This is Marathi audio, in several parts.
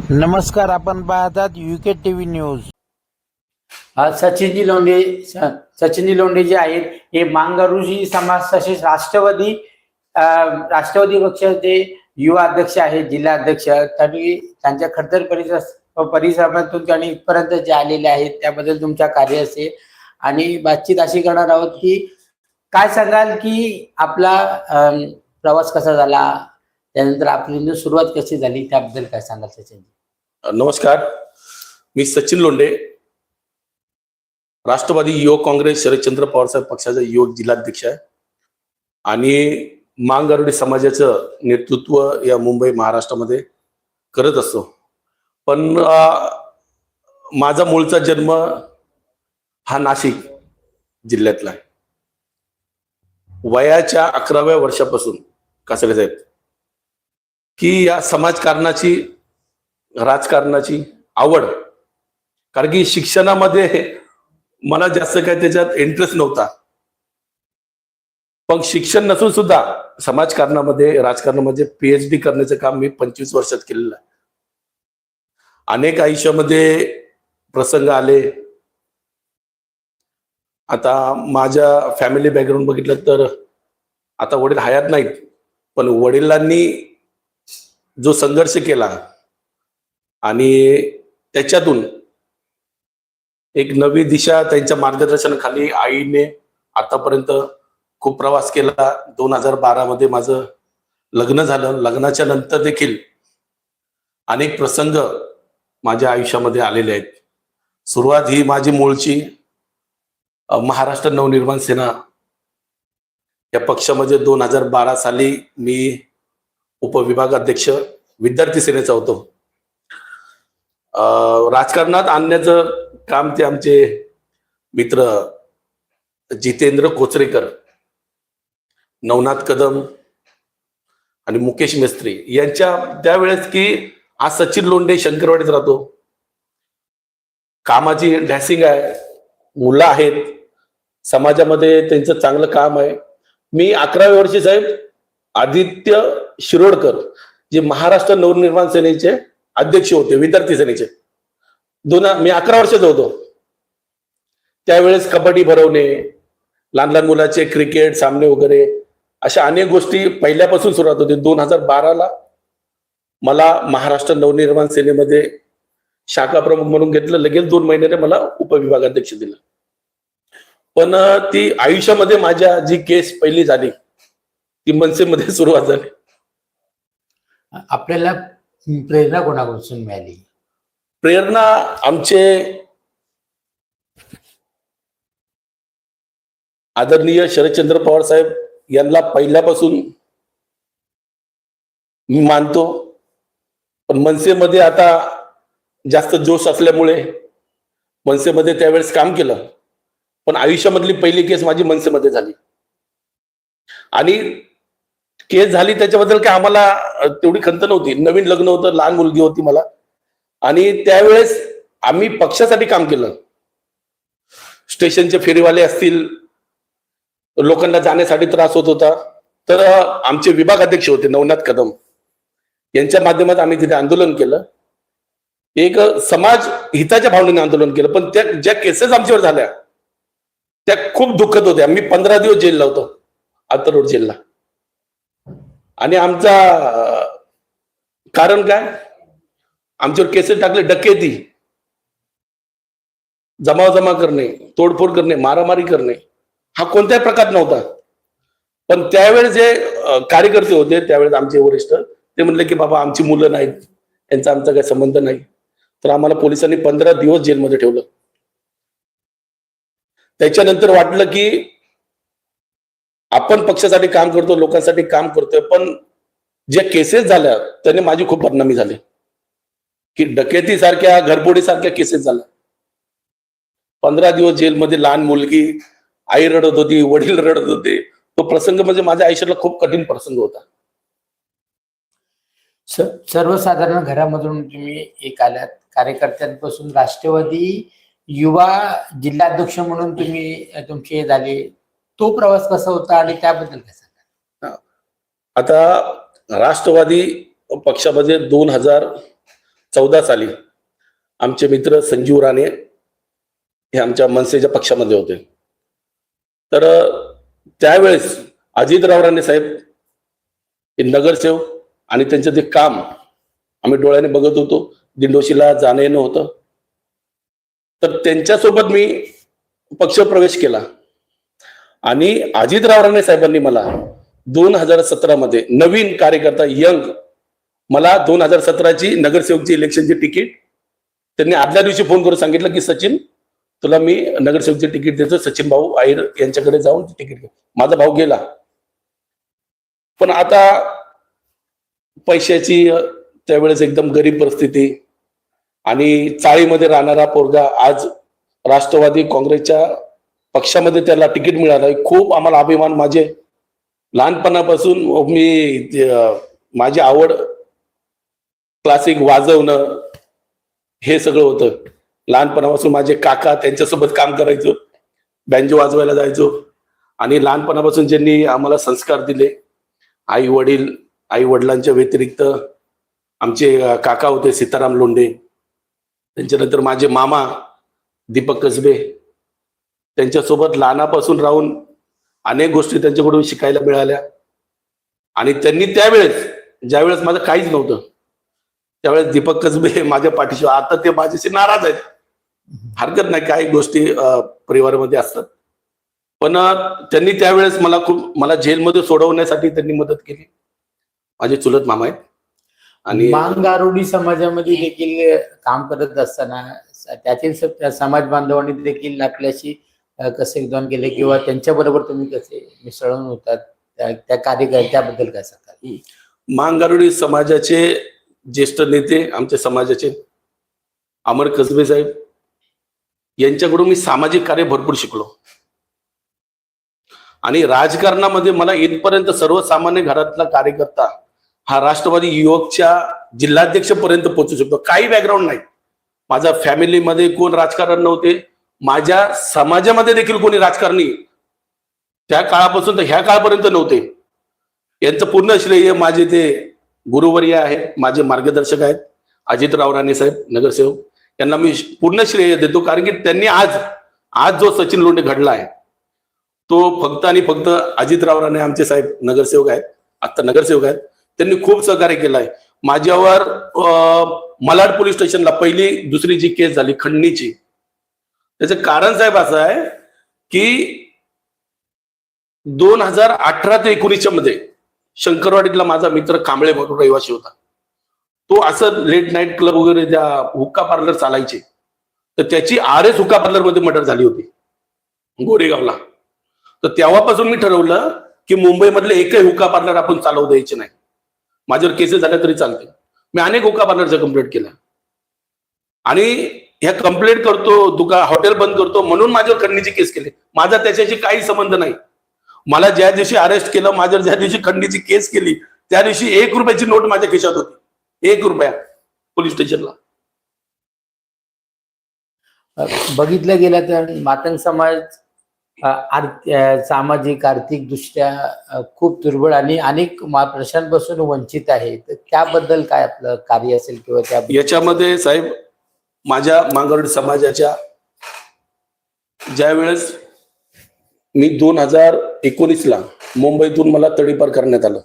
नमस्कार, आपण पाहतात युके टीव्ही न्यूज. सचिनजी लोंढे जे आहेत हे मांगरुजी समाज तसेच राष्ट्रवादी पक्षाचे युवा अध्यक्ष आहेत, जिल्हा अध्यक्ष. तरी त्यांच्या खडतर परिश्रमातून त्यांनी इथपर्यंत जे आलेले आहेत त्याबद्दल तुमच्या कार्य असेल आणि बातचीत अशी करणार आहोत की काय सांगाल की आपला प्रवास कसा झाला, त्यानंतर आपली सुरुवात कशी झाली, त्याबद्दल काय सांगाल सचिनजी? नमस्कार, मी सचिन लोंढे, राष्ट्रवादी युवक काँग्रेस शरदचंद्र पवार साहेब पक्षाचा युवक जिल्हाध्यक्ष आहे आणि मांगरुडी समाजाचं नेतृत्व या मुंबई महाराष्ट्रामध्ये करत असतो. पण माझा मूळचा जन्म हा नाशिक जिल्ह्यातला आहे. वयाच्या 11व्या वर्षापासून कासडे साहेब की या समाजकारणाची राजकारणाची आवड, कारण की शिक्षणामध्ये मला जास्त काय त्याच्यात इंटरेस्ट नव्हता, पण शिक्षण नसून सुद्धा समाजकारणामध्ये राजकारणामध्ये PhD करण्याचं काम मी 25 वर्षात केलेलं आहे. अनेक आयुष्यामध्ये प्रसंग आले. आता माझ्या फॅमिली बॅकग्राऊंड बघितलं तर आता वडील हयात नाहीत, पण वडिलांनी जो संघर्ष केला आणि त्याच्यातून एक नवी दिशा त्यांच्या मार्गदर्शनाखाली आईने आतापर्यंत खूप प्रवास केला. 2012 मध्ये माझं लग्न झालं. लग्नाच्या नंतर देखील अनेक प्रसंग माझ्या आयुष्यामध्ये आलेले आहेत. सुरुवात ही माझी मूळची महाराष्ट्र नवनिर्माण सेना या पक्षामध्ये 2012 साली मी उपविभागाध्यक्ष विद्यार्थी सेनेचा होतो. राजकारणात आणण्याचं काम ते आमचे मित्र जितेंद्र कोचरेकर, नवनाथ कदम आणि मुकेश मिस्त्री यांच्या त्यावेळेस की आज सचिन लोंढे शंकरवाडीत राहतो, कामाची डॅसिंग आहे, मुलं आहेत, समाजामध्ये त्यांचं चांगलं काम आहे. मी 11व्या वर्षी साहेब आदित्य शिरोडकर जे महाराष्ट्र नवनिर्माण सेनेचे अध्यक्ष होते, विद्यार्थी सेनेचे, मी 11 वर्षाचा होतो. त्यावेळेस कबड्डी भरवणे, लहान लहान मुलाचे क्रिकेट सामने वगैरे अशा अनेक गोष्टी पहिल्यापासून सुरुवात होती. 2012 मला महाराष्ट्र नवनिर्माण सेनेमध्ये शाखा प्रमुख म्हणून घेतलं. लगेच 2 महिन्याने मला उपविभागाध्यक्ष दिलं. पण ती आयुष्यामध्ये माझ्या जी केस पहिली झाली ती मनसेमध्ये सुरुवात झाली. आपल्याला प्रेरणा कोणाकडून मिळाली? प्रेरणा आमचे आदरणीय शरदचंद्र पवार साहेब यांना पहिल्यापासून मी मानतो. पण मनसेमध्ये आता जास्त जोश असल्यामुळे मनसेमध्ये त्यावेळेस काम केलं. पण आयुष्यामधली पहिली केस माझी मनसेमध्ये झाली आणि केस झाली त्याच्याबद्दल काय आम्हाला तेवढी खंत नव्हती. नवीन लग्न होतं, लहान मुलगी होती मला, आणि त्यावेळेस आम्ही पक्षासाठी काम केलं. स्टेशनचे फेरीवाले असतील, लोकांना जाण्यासाठी त्रास होत होता, तर आमचे विभाग अध्यक्ष होते नवनाथ कदम, यांच्या माध्यमात आम्ही तिथे आंदोलन केलं. एक समाज हिताच्या भावनेने आंदोलन केलं. पण त्या ज्या केसेस आमच्यावर झाल्या त्या खूप दुःखद होत्या. मी 15 दिवस जेलला होतो, आतरोड जेलला. आणि आमचा कारण काय, आमच्यावर केसेस टाकले, डकेती, जमा करणे, तोडफोड करणे, मारामारी करणे, हा कोणत्याही प्रकार नव्हता. पण त्यावेळेस जे कार्यकर्ते होते, त्यावेळेस आमचे वरिष्ठ ते म्हणले की बाबा आमची मुलं नाहीत, यांचा आमचा काही संबंध नाही. तर आम्हाला पोलिसांनी 15 दिवस जेलमध्ये ठेवलं. त्याच्यानंतर वाटलं की आपण पक्षासाठी काम करतो, लोकांसाठी काम करतोय, पण ज्या केसेस झाल्या त्याने माझी खूप बदनामी झाली की डकेती सारख्या, घरफोडी सारख्या केसेस झाल्या. 15 दिवस जेलमध्ये, लहान मुलगी, आई रडत होती, वडील रडत होते. तो प्रसंग म्हणजे माझ्या आयुष्यातला खूप कठीण प्रसंग होता. सर्वसाधारण घरामधून तुम्ही एक आल्यात, कार्यकर्त्यांपासून राष्ट्रवादी युवा जिल्हाध्यक्ष म्हणून तुम्ही तुमचे झाले. तो प्रवास कसा होता आणि त्याबद्दल काय सांगा? आता राष्ट्रवादी पक्षामध्ये 2014 साली आमचे मित्र संजीव राणे हे आमच्या मनसेच्या पक्षामध्ये होते. तर त्यावेळेस अजितराव राणे साहेब हे नगरसेवक आणि त्यांचं ते काम आम्ही डोळ्याने बघत होतो. दिंडोशीला जाणं येणं होतं. तर त्यांच्यासोबत मी पक्ष प्रवेश केला आणि अजितराव राणे साहेबांनी मला 2017 मध्ये नवीन कार्यकर्ता यंग मला 2017ची नगरसेवकची इलेक्शनची तिकीट त्यांनी आदल्या दिवशी फोन करून सांगितलं की सचिन तुला मी नगरसेवकची तिकीट देतो, सचिन भाऊ आयर यांच्याकडे जाऊन तिकीट घे. माझा भाऊ गेला. पण आता पैशाची त्यावेळेस एकदम गरीब परिस्थिती आणि चाळीमध्ये राहणारा पोरगा आज राष्ट्रवादी काँग्रेसच्या पक्षामध्ये त्याला तिकीट मिळालं. खूप आम्हाला अभिमान. माझे लहानपणापासून माझी आवड क्लासिक वाजवणं हे सगळं होतं. लहानपणापासून माझे काका त्यांच्यासोबत काम करायचो, बँजो वाजवायला जायचो. आणि लहानपणापासून ज्यांनी आम्हाला संस्कार दिले, आई वडिलांच्या व्यतिरिक्त आमचे काका होते सीताराम लोंढे, त्यांच्यानंतर माझे मामा दीपक कसबे, त्यांच्यासोबत लहानापासून राहून अनेक गोष्टी त्यांच्याकडून शिकायला मिळाल्या. आणि त्यांनी त्यावेळेस ज्यावेळेस माझं काहीच नव्हतं त्यावेळेस दीपक कसबे माझ्या पाठीशी. आता ते माझ्याशी नाराज आहेत. हरकत नाही, काही गोष्टी परिवारामध्ये असतात. पण त्यांनी त्यावेळेस मला जेलमध्ये सोडवण्यासाठी त्यांनी मदत केली. माझे चुलत मामा आहेत. आणि मांगारोडी समाजामध्ये देखील काम करत असताना त्यातील समाज बांधवांनी देखील आपल्याशी कसे योगदान केले किंवा त्यांच्याबरोबर तुम्ही कसे मिसळून होतात त्या कार्यकर्त्याबद्दल काय सांगाल? मांगारोडी समाजाचे ज्येष्ठ नेते आमच्या समाजाचे अमर कसबे साहेब यांच्याकडून मी सामाजिक कार्य भरपूर शिकलो. आणि राजकारणामध्ये मला इथपर्यंत सर्वसामान्य घरातला कार्यकर्ता हा राष्ट्रवादी युवकच्या जिल्हाध्यक्ष पर्यंत पोहोचू शकतो. काही बॅकग्राऊंड नाही. माझ्या फॅमिलीमध्ये कोण राजकारण नव्हते. माझ्या समाजामध्ये देखील कोणी राजकारणी त्या काळापासून तर ह्या काळापर्यंत नव्हते. यांचं पूर्ण श्रेय माझे ते गुरुवर्य आहेत, माझे मार्गदर्शक आहेत अजितराव राणे साहेब नगरसेवक. यांना मी पूर्ण श्रेय देतो. कारण की त्यांनी आज जो सचिन लोंढे घडला आहे तो फक्त आणि फक्त अजितराव राणे आमचे साहेब नगरसेवक आहेत, आता नगरसेवक आहेत. त्यांनी खूप सहकार्य केलं आहे. माझ्यावर malaड पोलीस स्टेशनला पहिली दुसरी जी केस झाली खंडणीची, त्याचं कारण साहेब असं आहे की 2018 ते 19 मध्ये शंकरवाडीतला माझा मित्र कांबळे म्हणून रहिवासी होता. तो असं लेट नाईट क्लब वगैरे त्या हुक्का पार्लर चालायचे. तर त्याची RS हुक्का पार्लर मध्ये मर्डर झाली होती गोरेगावला. तर तेव्हापासून मी ठरवलं की मुंबईमधले एकही हुक्का पार्लर आपण चालवू द्यायचे नाही. माझ्यावर केसेस झाल्या तरी चालते. मी अनेक हुक्का पार्लरच्या कंप्लेंट केल्या आणि ह्या कंप्लेंट करतो, हॉटेल बंद करतो म्हणून माझ्यावर खंडणीची केस केली. माझा त्याच्याशी काही संबंध नाही. मला ज्या दिवशी अरेस्ट केलं, माझ्यावर ज्या दिवशी खंडणीची केस केली त्या दिवशी 1 रुपयाची नोट माझ्या खिशात होती. 1 रुपया पोलीस स्टेशनला. बघितलं गेलं तर मातंग समाज सामाजिक आर्थिक दृष्ट्या खूप दुर्बळ आणि अनेक प्रश्नांपासून वंचित आहे. तर त्याबद्दल काय आपलं कार्य असेल किंवा त्या याच्यामध्ये साहेब माझ्या मांगारोडी समाजाच्या ज्या वेळेस मी 2019ला मुंबईतून मला तडीपार करण्यात आलं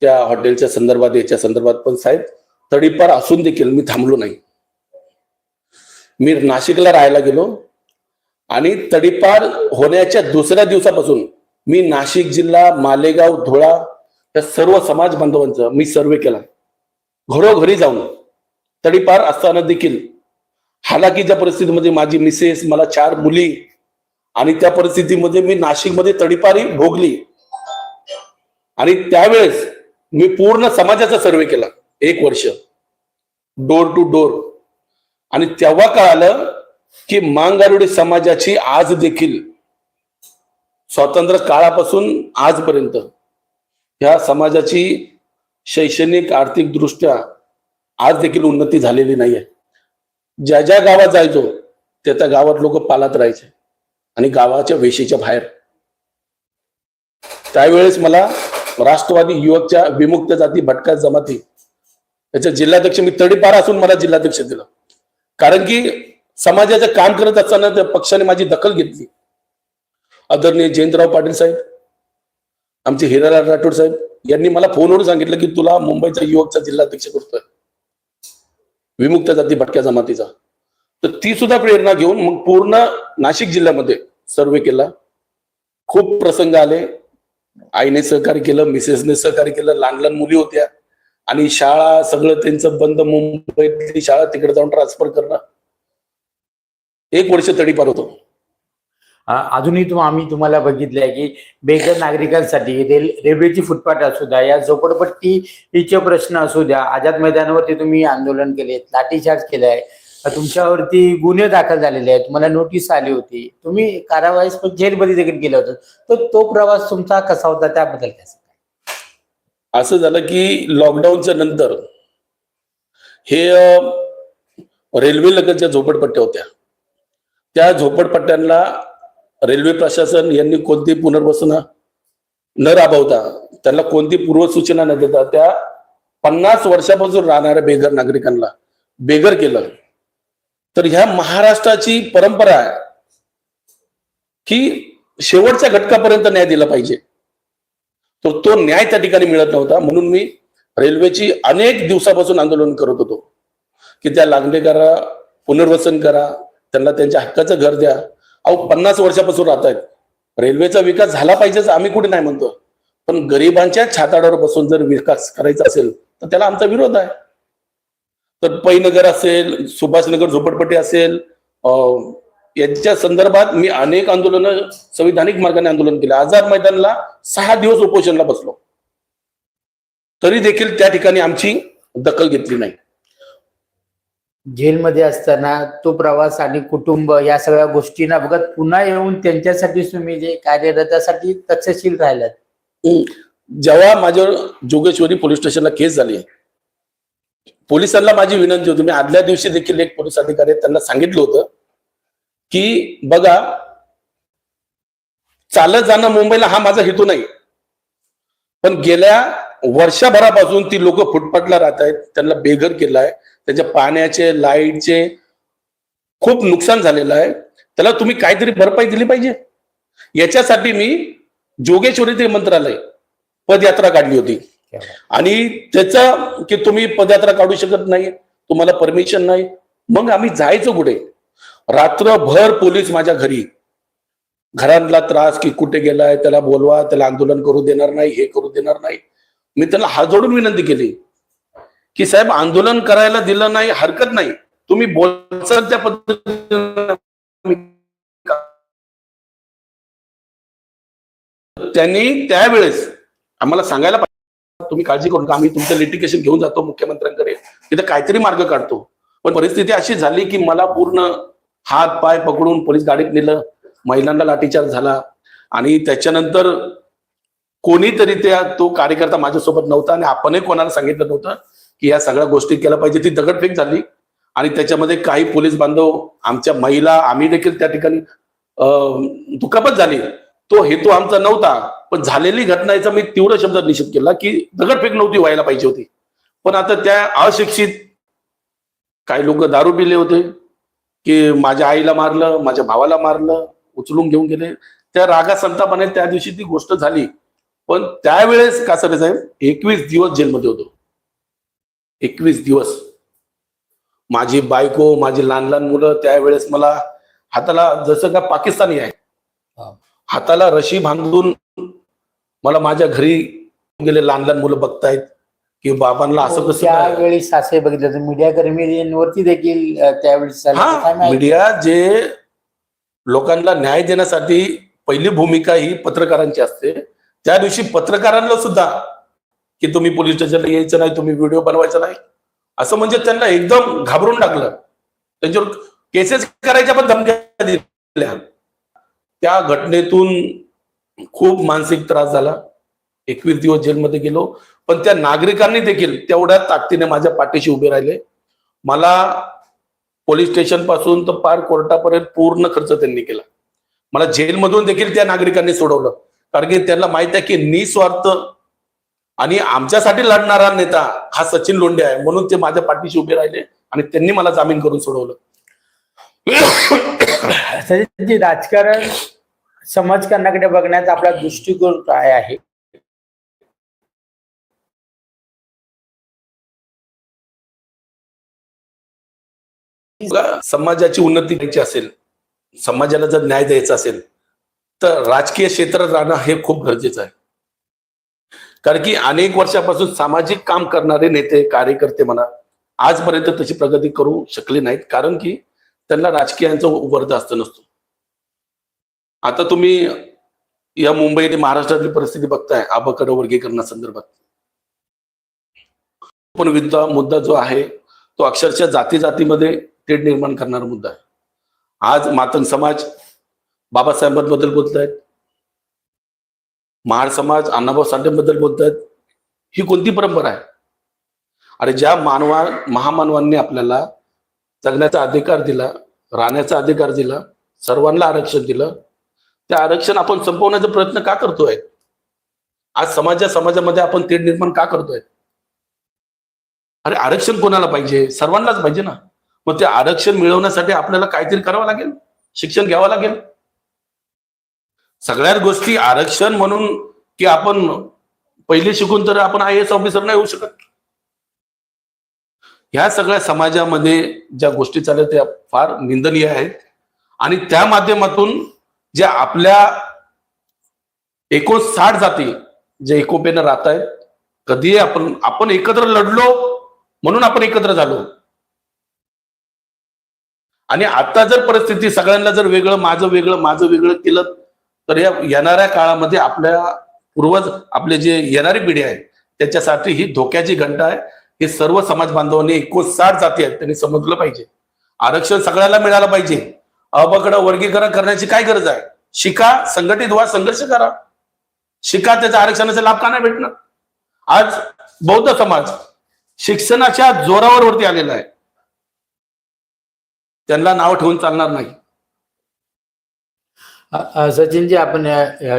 त्या हॉटेलच्या संदर्भात, याच्या संदर्भात. पण साहेब तडीपार असून देखील मी थांबलो नाही. मी नाशिकला राहायला गेलो आणि तडीपार होण्याच्या दुसऱ्या दिवसापासून मी नाशिक जिल्हा, मालेगाव, धुळा या सर्व समाज बांधवांचा मी सर्वे केला. घरोघरी जाऊन तडीपार असताना देखील हालाकीच्या परिस्थितीमध्ये माझी मिसेस, मला 4 मुली आणि त्या परिस्थितीमध्ये मी नाशिकमध्ये तडीपारी भोगली. आणि त्यावेळेस मी पूर्ण समाजाचा सर्वे केला 1 वर्ष, डोर टू डोर. आणि तेव्हा कळालं की मांगारोडी समाजाची आज देखील स्वातंत्र्य काळापासून आजपर्यंत ह्या समाजाची शैक्षणिक आर्थिक दृष्ट्या आज देखील उन्नती झालेली नाहीये. ज्या ज्या गावात जायचो त्या त्या गावात लोक पालात राहायचे आणि गावाच्या वेशीच्या बाहेर. त्यावेळेस मला राष्ट्रवादी युवकच्या विमुक्त जाती भटक्या जमाती त्याच्या जिल्हाध्यक्ष मी तडीपार असून मला जिल्हाध्यक्ष दिलं, कारण की समाजाचं काम करत असताना त्या पक्षाने माझी दखल घेतली. आदरणीय जयंतराव पाटील साहेब, आमचे हिरालाल राठोड साहेब यांनी मला फोनवरून सांगितलं की तुला मुंबईचा युवकचा जिल्हाध्यक्ष करतोय, विमुक्त जाती भटक्या जमातीचा. तर ती सुद्धा प्रेरणा घेऊन मग पूर्ण नाशिक जिल्ह्यामध्ये सर्वे केला. खूप प्रसंग आले, आईने सहकार्य केलं, मिसेसने सहकार्य केलं, लहान लहान मुली होत्या आणि शाळा सगळं त्यांचं बंद, मुंबईतली शाळा तिकडे जाऊन ट्रान्सफर करणं. 1 वर्ष तडीपार होतो. अजूनही आम्ही तुम्हाला बघितलंय की बेघर नागरिकांसाठी रेल्वेची फुटपाथ असू द्या, या झोपडपट्टीचे प्रश्न असू द्या, आझाद मैदानावरती तुम्ही आंदोलन केले, लाठीचार्ज केलाय, तुमच्यावरती गुन्हे दाखल झालेले आहेत, तुम्हाला नोटीस आली होती, तुम्ही कारावाईस जेलमध्ये देखील गेले होते. तर तो प्रवास तुमचा कसा होता, त्याबद्दल काय सांगा? असं झालं की लॉकडाऊनच्या नंतर हे रेल्वे लगतच्या झोपडपट्ट्या होत्या. त्या झोपडपट्ट्यांना रेल्वे प्रशासन यांनी कोणती पुनर्वसन न राबवता, त्यांना कोणती पूर्वसूचना न देता त्या 50 वर्षापासून राहणाऱ्या बेघर नागरिकांना बेघर केलं. तर ह्या महाराष्ट्राची परंपरा आहे की शेवटच्या घटकापर्यंत न्याय दिला पाहिजे. तर तो न्याय त्या ठिकाणी मिळत नव्हता. म्हणून मी रेल्वेची अनेक दिवसापासून आंदोलन करत होतो की त्या लागणे करा, पुनर्वसन करा, त्यांना त्यांच्या हक्काचं घर द्या. 50 वर्षापासून राहत आहेत. रेल्वेचा विकास झाला पाहिजेच, आम्ही कुठे नाही म्हणतो, पण गरिबांच्या छाताडावर बसून जर विकास करायचा असेल तर त्याला आमचा विरोध आहे. तर पैनगर असेल, सुभाषनगर झोपडपट्टी असेल, यांच्या संदर्भात मी अनेक आंदोलन संविधानिक मार्गाने आंदोलन केले. आझाद मैदानला 6 दिवस उपोषणला बसलो, तरी देखील त्या ठिकाणी आमची दखल घेतली नाही. जेलमध्ये असताना तो प्रवास आणि कुटुंब या सगळ्या गोष्टींना बघत पुन्हा येऊन त्यांच्यासाठी तुम्ही जे कार्यरतासाठी तक्षशील राहिलात. जेव्हा माझ्यावर जोगेश्वरी पोलीस स्टेशनला केस झाली, पोलिसांना माझी विनंती होती, मी आदल्या दिवशी देखील एक पोलीस अधिकारी त्यांना सांगितलं होतं की बघा, चालत जाणं मुंबईला हा माझा हेतू नाही, पण गेल्या वर्षभरापासून ती लोक फुटपाथला राहत आहेत, त्यांना बेघर केलं आहे, त्यांच्या पाण्याचे, लाईटचे खूप नुकसान झालेलं आहे, त्याला तुम्ही काहीतरी भरपाई दिली पाहिजे. याच्यासाठी मी जोगेश्वरी ते मंत्रालय पदयात्रा काढली होती. आणि त्याचा की तुम्ही पदयात्रा काढू शकत नाही, तुम्हाला परमिशन नाही, मग आम्ही जायचो कुठे? रात्रभर पोलीस माझ्या घरी, घरातला त्रास की कुठे गेलाय, त्याला बोलवा, त्याला आंदोलन करू देणार नाही, हे करू देणार नाही. मी त्याला हात जोडून विनंती केली की साहेब, आंदोलन करायला दिलं नाही हरकत नाही, तुम्ही बोलचाल त्या पद्धतीने. त्यांनी त्यावेळेस आम्हाला सांगायला पाहिजे, तुम्ही काळजी करू नका, आम्ही तुमचं लिटिगेशन घेऊन जातो मुख्यमंत्र्यांकडे, तिथे काहीतरी मार्ग काढतो. पण परिस्थिती अशी झाली की मला पूर्ण हात पाय पकडून पोलीस गाडीत नेलं, महिलांना लाठीचार्ज झाला. आणि त्याच्यानंतर कोणीतरी तो कार्यकर्ता माझ्यासोबत नव्हता आणि आपणही कोणाला सांगितलं नव्हतं की या सगळ्या गोष्टी केल्या पाहिजे. ती दगडफेक झाली आणि त्याच्यामध्ये काही पोलीस बांधव, आमच्या महिला, आम्ही देखील त्या ठिकाणी दुखापत झाली. तो हेतू आमचा नव्हता, पण झालेली घटना याचा मी तीव्र शब्दात निषेध केला की दगडफेक नव्हती व्हायला पाहिजे होती. पण आता त्या अशिक्षित काही लोक दारू पिले होते की माझ्या आईला मारलं, माझ्या भावाला मारलं, उचलून घेऊन गेले. त्या रागा संतापाने त्या दिवशी ती गोष्ट झाली. पण त्यावेळेस कासारे साहेब 21 दिवस जेलमध्ये होतो. 21 दिवस. माझी बायको, माझी लहान लहान मुलं त्यावेळेस मला हाताला, जसं का पाकिस्तानी आहे, हाताला रशी बांधून मला माझ्या घरी गेले लहान लहान मुलं बघतायत की बाबांना असं कसं. त्यावेळी सासे बघितलं तर मीडिया कर्मीवरती देखील त्यावेळेस मीडिया जे लोकांना न्याय देण्यासाठी पहिली भूमिका ही पत्रकारांची असते. त्या दिवशी पत्रकारांना सुद्धा की तुम्ही पोलीस स्टेशनला यायचं नाही, तुम्ही व्हिडिओ बनवायचा नाही, असं म्हणजे त्यांना एकदम घाबरून टाकलं. त्यांच्यावर केसेस करायच्या पण धमक्या दिल्या. त्या घटनेतून खूप मानसिक त्रास झाला. 21 दिवस जेलमध्ये गेलो. पण त्या नागरिकांनी देखील तेवढ्या ताकदीने माझ्या पाठीशी उभे राहिले. मला पोलीस स्टेशन पासून तर पार कोर्टापर्यंत पूर्ण खर्च त्यांनी केला. मला जेलमधून देखील त्या नागरिकांनी सोडवलं, कारण की त्यांना माहित आहे की निस्वार्थ आणि आमच्यासाठी लढणारा नेता हा सचिन लोंढे आहे, म्हणून ते माझ्या पाठीशी उभे राहिले आणि त्यांनी मला जामीन करून सोडवलं. सचिनजी, राजकारण समाजकारणाकडे बघण्याचा आपला दृष्टिकोन काय आहे? समाजाची उन्नती करायची असेल, समाजाला जर न्याय द्यायचा असेल, तर राजकीय क्षेत्रात राहणं हे खूप गरजेचं आहे. कारण की अनेक वर्षापासून सामाजिक काम करणारे नेते, कार्यकर्ते म्हणा, आजपर्यंत तशी प्रगती करू शकले नाहीत, कारण की त्यांना राजकीयांचा बरदास्त नसतो. आता तुम्ही या मुंबई आणि महाराष्ट्रातली परिस्थिती बघताय अबकड वर्गीकरणासंदर्भात. पण मुद्दा जो आहे तो अक्षरशः जाती जातीमध्ये तेढ निर्माण करणारा मुद्दा आहे. आज मातंग समाज बाबासाहेबांबद्दल बोलतायत, महार समाज अण्णाभाऊ साठेंबद्दल बोलतायत. ही कोणती परंपरा आहे? अरे ज्या महामानवांनी आपल्याला जगण्याचा अधिकार दिला, राहण्याचा अधिकार दिला, सर्वांना आरक्षण दिलं, ते आरक्षण आपण संपवण्याचा प्रयत्न का करतोय? आज समाजामध्ये आपण तेढ निर्माण का करतोय? अरे आरक्षण कोणाला पाहिजे? सर्वांनाच पाहिजे ना. मग ते आरक्षण मिळवण्यासाठी आपल्याला काहीतरी करावं लागेल, शिक्षण घ्यावं लागेल. सगळ्याच गोष्टी आरक्षण म्हणून की आपण पहिले शिकून तर आपण IAS ऑफिसर नाही होऊ शकत. ह्या सगळ्या समाजामध्ये ज्या गोष्टी चालल्या त्या फार निंदनीय आहेत आणि त्या माध्यमातून ज्या आपल्या 59 जाती जे एकोप्यानं राहत आहेत, कधी आपण एकत्र लढलो म्हणून आपण एकत्र झालो. आणि आता जर परिस्थिती सगळ्यांना जर माझं वेगळं केलं तर या येणाऱ्या काळामध्ये आपल्या पूर्वज, आपले जे येणारी पिढी आहे त्याच्यासाठी ही धोक्याची घंटा आहे. हे सर्व समाज बांधवांनी 59 जाती आहेत त्यांनी समजलं पाहिजे. आरक्षण सगळ्याला मिळालं पाहिजे. अबकड वर्गीकरण करण्याची काय गरज आहे? शिका, संघटित व्हा, संघर्ष करा. शिका, त्याच्या आरक्षणाचा लाभ का नाही भेटणार? आज बौद्ध समाज शिक्षणाच्या जोरावर वरती आलेला आहे. त्यांना नाव ठेवून चालणार नाही. सचिनजी, आपण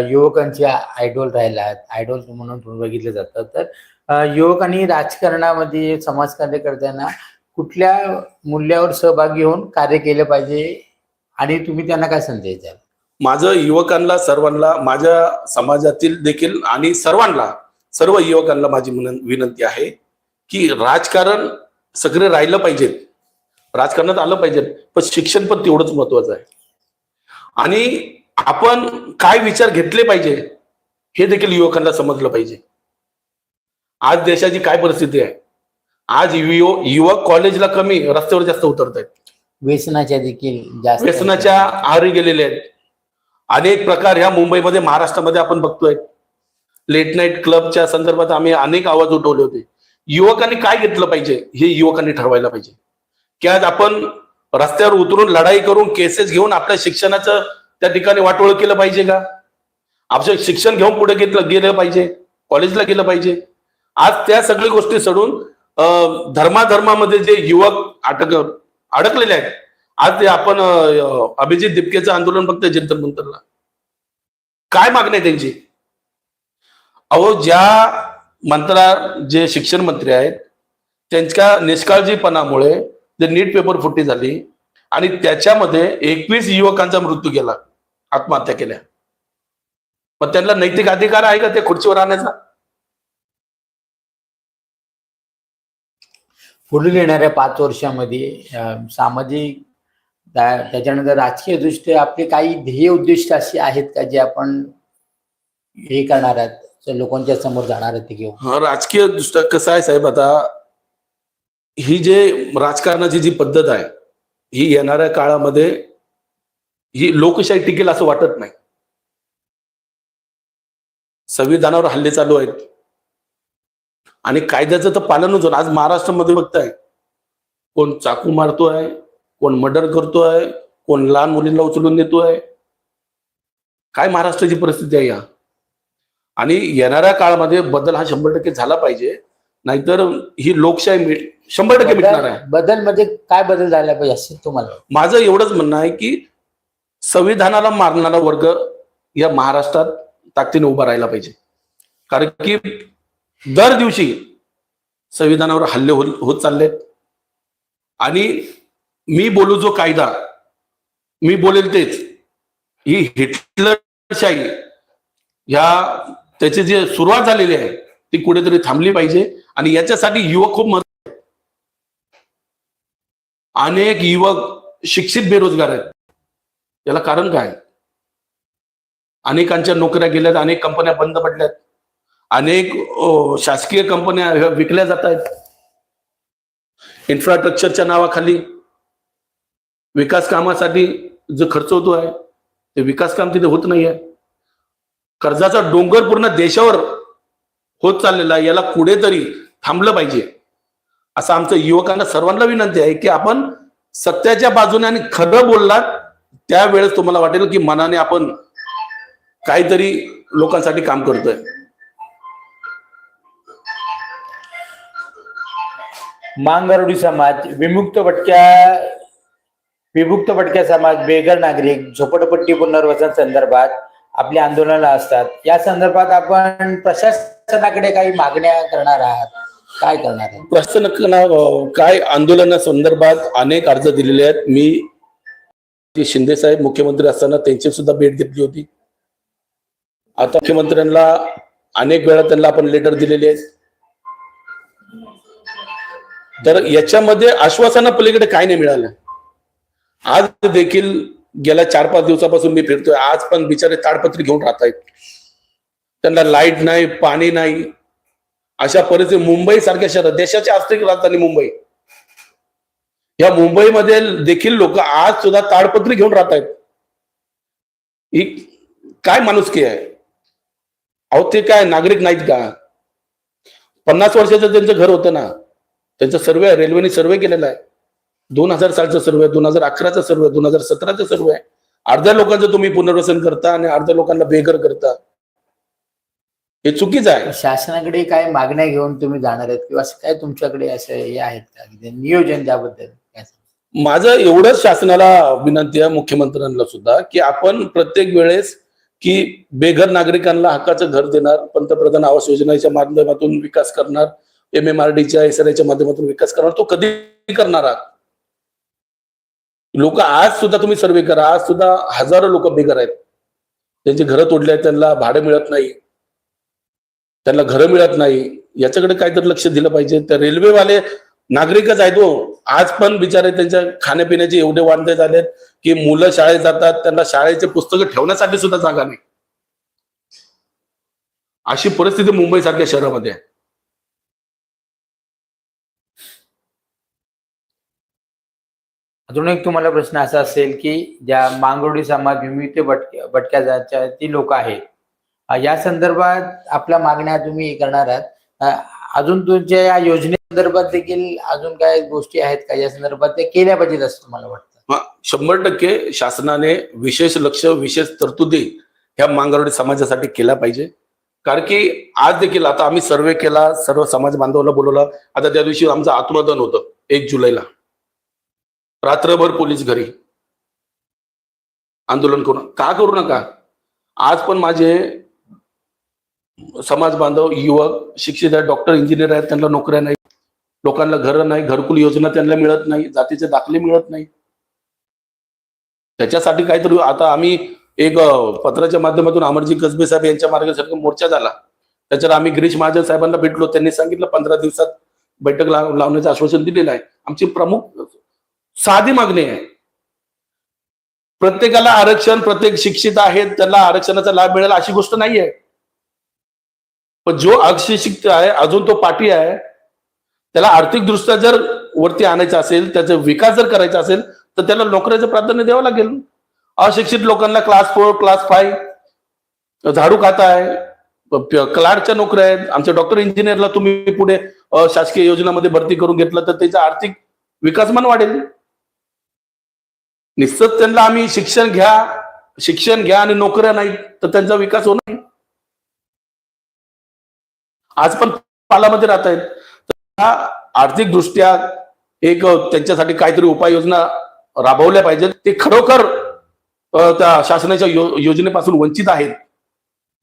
युवकांची आयडॉल राहिलात, आयडॉल म्हणून बघितले जातात. तर युवकांनी राजकारणामध्ये समाजकार्य करताना कुठल्या मूल्यावर सहभागी होऊन कार्य केलं पाहिजे आणि तुम्ही त्यांना काय संदेश द्याल? माझं युवकांना, सर्वांना, माझ्या समाजातील देखील आणि सर्व युवकांना माझी विनंती आहे की राजकारण सगळे राहिलं पाहिजेत, राजकारणात आलं पाहिजे, पण शिक्षण पण तेवढंच महत्वाचं आहे. आणि आपण काय विचार घेतले पाहिजे हे देखील युवकांना समजलं पाहिजे. आज देशाची काय परिस्थिती आहे? आज युवक कॉलेजला कमी, रस्त्यावर जास्त उतरत आहेत. व्यसनाच्या देखील जास्त, व्यसनाच्या आहारी गेलेले आहेत. अनेक प्रकार ह्या मुंबईमध्ये, महाराष्ट्रामध्ये आपण बघतोय. लेट नाईट क्लबच्या संदर्भात आम्ही अनेक आवाज उठवले होते. युवकांनी काय घेतलं पाहिजे हे युवकांनी ठरवायला पाहिजे. की आज आपण रस्त्यावर उतरून लढाई करून केसेस घेऊन आपल्या शिक्षणाचं त्या ठिकाणी वाटोळ केलं पाहिजे का? आपलं शिक्षण घेऊन पुढे गेलं पाहिजे, कॉलेजला गेलं पाहिजे. आज त्या सगळ्या गोष्टी सोडून धर्मामध्ये जे युवक अडकलेले आहेत, आज ते आपण अभिजित दिपकेचं आंदोलन बघतोय जंतर मंतरला. काय मागणी आहे त्यांची? अहो, जे शिक्षण मंत्री आहेत त्यांच्या निष्काळजीपणामुळे जे नीट पेपर फुटी झाली आणि त्याच्यामध्ये 21 युवकांचा मृत्यू गेला, आत्महत्या केल्या. मग त्यांना नैतिक अधिकार आहे का ते खुर्चीवर आणण्याचा? पुढील येणाऱ्या 5 वर्षामध्ये सामाजिक, त्याच्यानंतर राजकीय दृष्ट्या आपले काही ध्येय उद्दिष्ट अशी आहेत का जे आपण हे करणार आहात, लोकांच्या समोर जाणार आहेत ते घेऊन? राजकीय दृष्ट्या कसं आहे साहेब, आता ही जे राजकारणाची जी पद्धत आहे ही येणाऱ्या काळामध्ये ही लोकशाही टिकेल असं वाटत नाही. संविधानावर हल्ले चालू आहेत आणि कायद्याचं तर पालनच होतं. आज महाराष्ट्रामध्ये बघताय, कोण चाकू मारतोय, कोण मर्डर करतोय, कोण लहान मुलींना उचलून नेतोय. काय महाराष्ट्राची परिस्थिती आहे या? आणि येणाऱ्या काळामध्ये बदल हा 100% झाला पाहिजे, नाहीतर ही लोकशाही 100% मिटणार आहे. बदल म्हणजे काय बदल झाला पाहिजे असं तुम्हाला? माझं एवढंच म्हणणं आहे की संविधानाला मारणारा वर्ग या महाराष्ट्रात ताकदीने उभा राहायला पाहिजे. कारण की दर दिवशी संविधानावर हल्ले होत चाललेत. आणि मी बोलू जो कायदा, मी बोलेल तेच, ही हिटलरशाही ह्या त्याची जी सुरुवात झालेली आहे ती कुठेतरी थांबली पाहिजे. आणि याच्यासाठी युवक खूप अनेक युवक शिक्षित बेरोजगार आहेत. याला कारण काय? अनेकांच्या नोकऱ्या गेल्यात, अनेक कंपन्या बंद पडल्यात, अनेक शासकीय कंपन्या विकल्या जात आहेत. इन्फ्रास्ट्रक्चरच्या नावाखाली विकास कामासाठी जो खर्च होतो आहे ते विकास काम तिथे होत नाहीये. कर्जाचा डोंगर पूर्ण देशावर होत चाललेला आहे. याला कुठेतरी थांबलं पाहिजे असं आमचं युवकांना सर्वांना विनंती आहे की आपण सत्याच्या बाजूने आणि खरं बोललात त्यावेळेस तुम्हाला वाटेल की मनाने आपण काहीतरी लोकांसाठी काम करतोय. मांगरोळी समाज, विमुक्त भटक्या समाज, बेघर नागरिक, झोपडपट्टी पुनर्वसन संदर्भात आपले आंदोलन असतात. या संदर्भात आपण प्रशासनाकडे काही मागण्या करणार आहात, काय करणार आहे? प्रशासनाला काय आंदोलनासंदर्भात अनेक अर्ज दिलेले आहेत. मी शिंदे साहेब मुख्यमंत्री असताना त्यांची सुद्धा भेट घेतली होती. आता मुख्यमंत्र्यांना अनेक वेळा त्यांना आपण लेटर दिलेले आहेत. तर याच्यामध्ये आश्वासना पलीकडे काय नाही मिळालं. आज देखील गेल्या 4-5 दिवसापासून मी फिरतोय. आज पण बिचारे ताडपत्री घेऊन राहत आहेत. त्यांना लाईट नाही, पाणी नाही. अशा परिस्थिती मुंबई सारख्या शहरात, देशाची आर्थिक राजधानी मुंबई, या मुंबईमध्ये देखील लोक आज सुद्धा ताडपत्री घेऊन राहत आहेत. ही काय माणुसकी आहे? अहो ते काय नागरिक नाहीत का? 50 वर्षाचं त्यांचं घर होतं ना, त्यांचा सर्वे रेल्वेने सर्वे केलेला आहे. 2000 सालचा सर्वे, 2011चा सर्वे, 2017चा सर्वे आहे. अर्ध्या लोकांचं तुम्ही पुनर्वसन करता आणि अर्ध्या लोकांना बेघर करता. हे चुकीचं आहे. शासनाकडे काय मागण्या घेऊन तुम्ही जाणार आहेत किंवा काय तुमच्याकडे असं हे आहेत का नियोजन त्याबद्दल? माझं एवढंच शासनाला विनंती आहे, मुख्यमंत्र्यांना सुद्धा, की आपण प्रत्येक वेळेस की बेघर नागरिकांना हक्काचं घर देणार, पंतप्रधान आवास योजनेच्या माध्यमातून विकास करणार, MMRDच्या SRAच्या माध्यमातून विकास करणार, तो कधी करणार आहात? लोक आज सुद्धा तुम्ही सर्वे करा, आज सुद्धा हजारो लोक बेघर आहेत. त्यांची घरं तोडली आहेत, त्यांना भाडं मिळत नाही, त्यांना घरं मिळत नाही. याच्याकडे काहीतरी लक्ष दिलं पाहिजे. तर रेल्वेवाले नागरिकच आहेत हो. आज पण बिचारे त्यांच्या खाण्यापिण्याचे एवढे वांदे झालेत की मुलं शाळेत जातात, त्यांना शाळेचे पुस्तकं ठेवण्यासाठी सुद्धा जागा नाही. अशी परिस्थिती मुंबई सारख्या शहरामध्ये आहे. अजून एक तुम्हाला प्रश्न असा असेल की ज्या मांगरोळी समाज, विमुक्त भटक्या ती लोक आहेत, या संदर्भात आपल्या मागण्या तुम्ही करणार आहात. अजून तुमच्या या योजनेसंदर्भात देखील अजून काय गोष्टी आहेत का या संदर्भात ते केल्या पाहिजेत असं तुम्हाला वाटतं? 100% शासनाने विशेष लक्ष, विशेष तरतुदी ह्या मांगरोळी समाजासाठी केल्या पाहिजे. कारण की आज देखील आता आम्ही सर्वे केला, सर्व समाज बांधवाला बोलवलं. आता त्या दिवशी आमचं आत्मदान होतं 1 जुलैला. रात्रभर पोलीस घरी आंदोलन करू नका. आज पण माझे समाज बांधव, युवक शिक्षित आहेत, डॉक्टर, इंजिनियर आहेत, त्यांना नोकऱ्या नाही, लोकांना घरं नाही, घरकुल योजना त्यांना मिळत नाही, जातीचे दाखले मिळत नाही. त्याच्यासाठी काहीतरी आता आम्ही एक पत्राच्या माध्यमातून अमरजी कसबे साहेब यांच्या मार्गदर्शनातून मोर्चा झाला. त्याच्यावर आम्ही गिरीश महाजन साहेबांना भेटलो. त्यांनी सांगितलं 15 दिवसात बैठक लावण्याचं आश्वासन दिलेलं आहे. आमची प्रमुख साधी मागणी आहे, प्रत्येकाला आरक्षण, प्रत्येक शिक्षित आहेत त्यांना आरक्षणाचा लाभ मिळेल अशी गोष्ट नाही आहे. पण जो अशिक्षित आहे, अजून तो पाठी आहे, त्याला आर्थिक दृष्ट्या जर वरती आणायचं असेल, त्याचा विकास जर करायचा असेल तर त्याला नोकरीचं प्राधान्य द्यावं लागेल. अशिक्षित लोकांना क्लास 4, क्लास 5 झाडू खाता आहे, क्लार्कच्या नोकऱ्या आहेत. आमच्या डॉक्टर, इंजिनियरला तुम्ही पुढे शासकीय योजनामध्ये भरती करून घेतलं तर त्याचा आर्थिक विकासमान वाढेल. निश्चित त्यांना आम्ही शिक्षण घ्या आणि नोकऱ्या नाही तर त्यांचा विकास होणार नाही. आज पण पालामध्ये राहत आहेत. आर्थिक दृष्ट्या एक त्यांच्यासाठी काहीतरी उपाययोजना राबवल्या पाहिजेत. ते खरोखर त्या शासनाच्या योजनेपासून वंचित आहेत.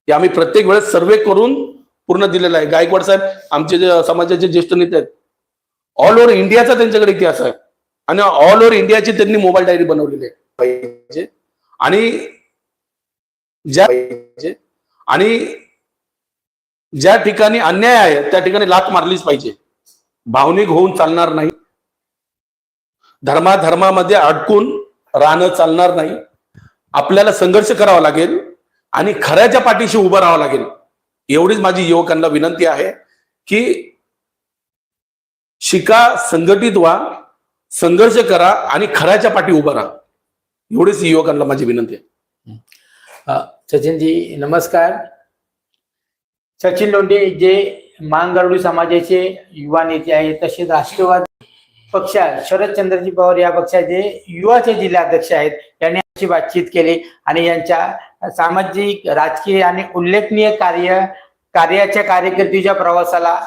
ते आम्ही प्रत्येक वेळेस सर्वे करून पूर्ण दिलेला आहे. गायकवाड साहेब आमचे जे समाजाचे ज्येष्ठ नेते आहेत, ऑल ओव्हर इंडियाचा त्यांच्याकडे इतिहास आहे आणि ऑल ओव्हर इंडियाची त्यांनी मोबाईल डायरी बनवलेली आहे पाहिजे. आणि ज्या ठिकाणी अन्याय आहे त्या ठिकाणी लाथ मारलीच पाहिजे. भावनिक होऊन चालणार नाही, धर्मामध्ये अडकून राहणं चालणार नाही. आपल्याला संघर्ष करावा लागेल आणि खऱ्याच्या पाठीशी उभं राहावं लागेल. एवढीच माझी युवकांना विनंती आहे की शिका, संघटित व्हा, संघर्ष करा आणि खऱ्याच्या पाठी उभं राहा. एवढीच युवकांना माझी विनंती आहे. सचिनजी नमस्कार. सचिन लोंढे जे मांगगरुडी समाजाचे युवा नेते आहेत, तसेच राष्ट्रवादी पक्ष शरदचंद्रजी पवार या पक्षाचे युवाचे जिल्हाध्यक्ष आहेत, यांनी आमची बातचीत केली आणि यांच्या सामाजिक, राजकीय आणि उल्लेखनीय कार्याच्या कारकिर्दीच्या प्रवासाला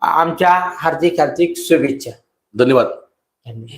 आमच्या हार्दिक शुभेच्छा. धन्यवाद. धन्यवाद.